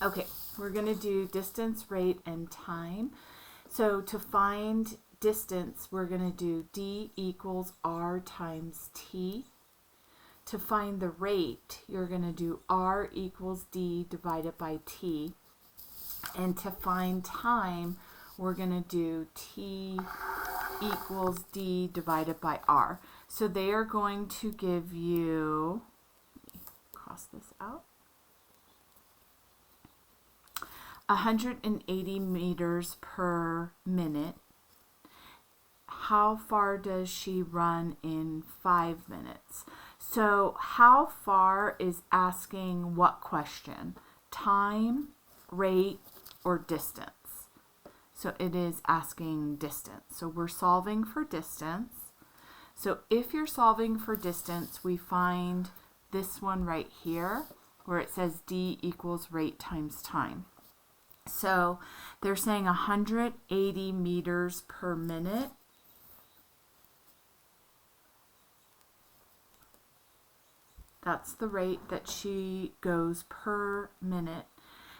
Okay, we're going to do distance, rate, and time. So to find distance, we're going to do d equals r times t. To find the rate, you're going to do r equals d divided by t. And to find time, we're going to do t equals d divided by r. So they are going to give you, let me cross this out, 180 meters per minute. How far does she run in 5 minutes? So how far is asking what question? Time, rate, or distance? So it is asking distance. So we're solving for distance. So if you're solving for distance, we find this one right here where it says d equals rate times time. So they're saying 180 meters per minute. That's the rate that she goes per minute,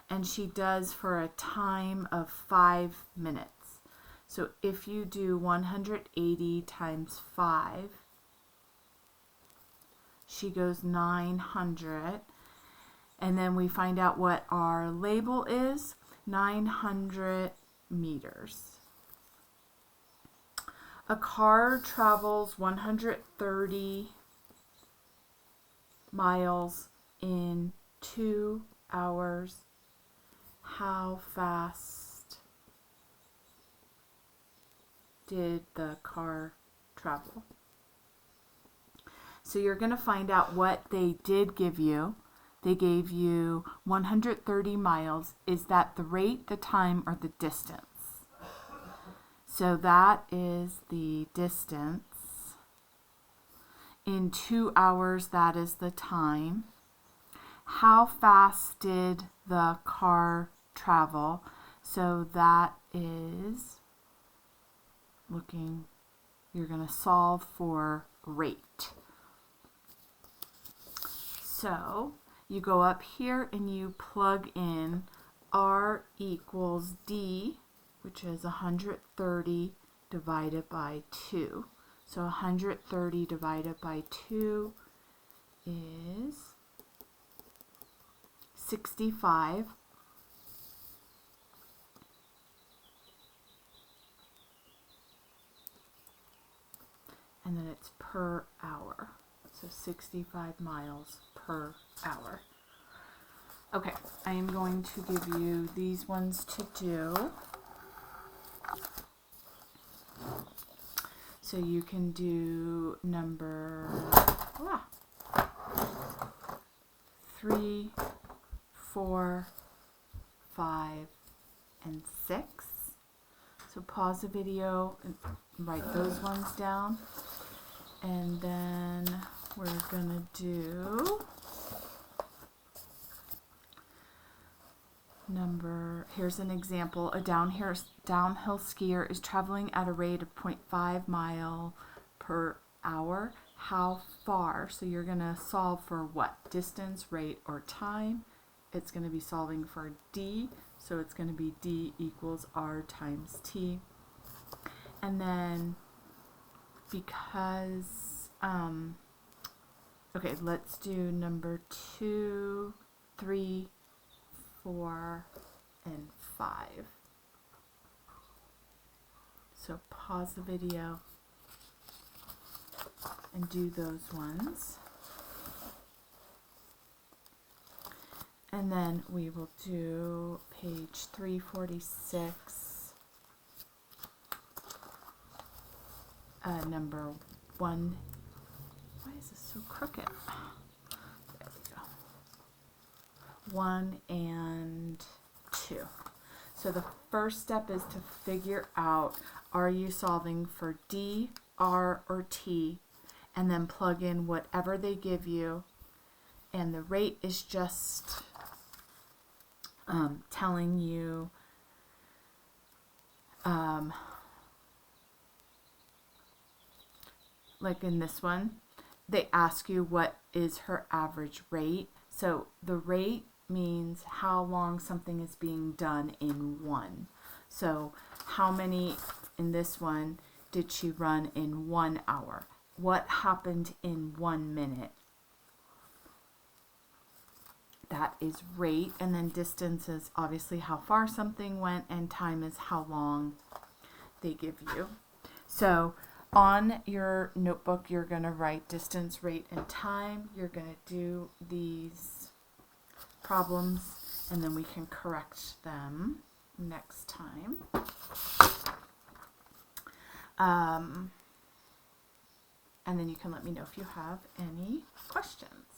and she does for a time of 5 minutes. So if you do 180 times 5, she goes 900. And then we find out what our label is, 900 meters. A car travels 130 miles in 2 hours. How fast did the car travel? So you're going to find out what they did give you. They gave you 130 miles. Is that the rate, the time, or the distance? So that is the distance. In 2 hours, that is the time. How fast did the car travel? So that is looking, you're going to solve for rate. So you go up here and you plug in r equals d, which is 130 divided by 2. So 130 divided by 2 is 65. And then it's per hour. So 65 miles per hour. Okay, I am going to give you these ones to do. So you can do number 3, 4, 5, and 6. So pause the video and write those ones down. And then we're gonna do here's an example. A downhill skier is traveling at a rate of 0.5 mile per hour. How far? So you're gonna solve for what? Distance, rate, or time. It's gonna be solving for d. So it's gonna be d equals r times t. And then because, okay, let's do number 2, 3, 4, and 5. So pause the video and do those ones. And then we will do page 346, number 1. Why is this so crooked? There we go. 1 and 2. So the first step is to figure out, are you solving for D, R, or T, and then plug in whatever they give you, and the rate is just telling you like in this one, they ask you what is her average rate. So the rate means how long something is being done in one. So how many, in this one, did she run in 1 hour? What happened in 1 minute? That is rate, and then distance is obviously how far something went, and time is how long they give you. So on your notebook, you're going to write distance, rate, and time. You're going to do these problems, and then we can correct them next time. And then you can let me know if you have any questions.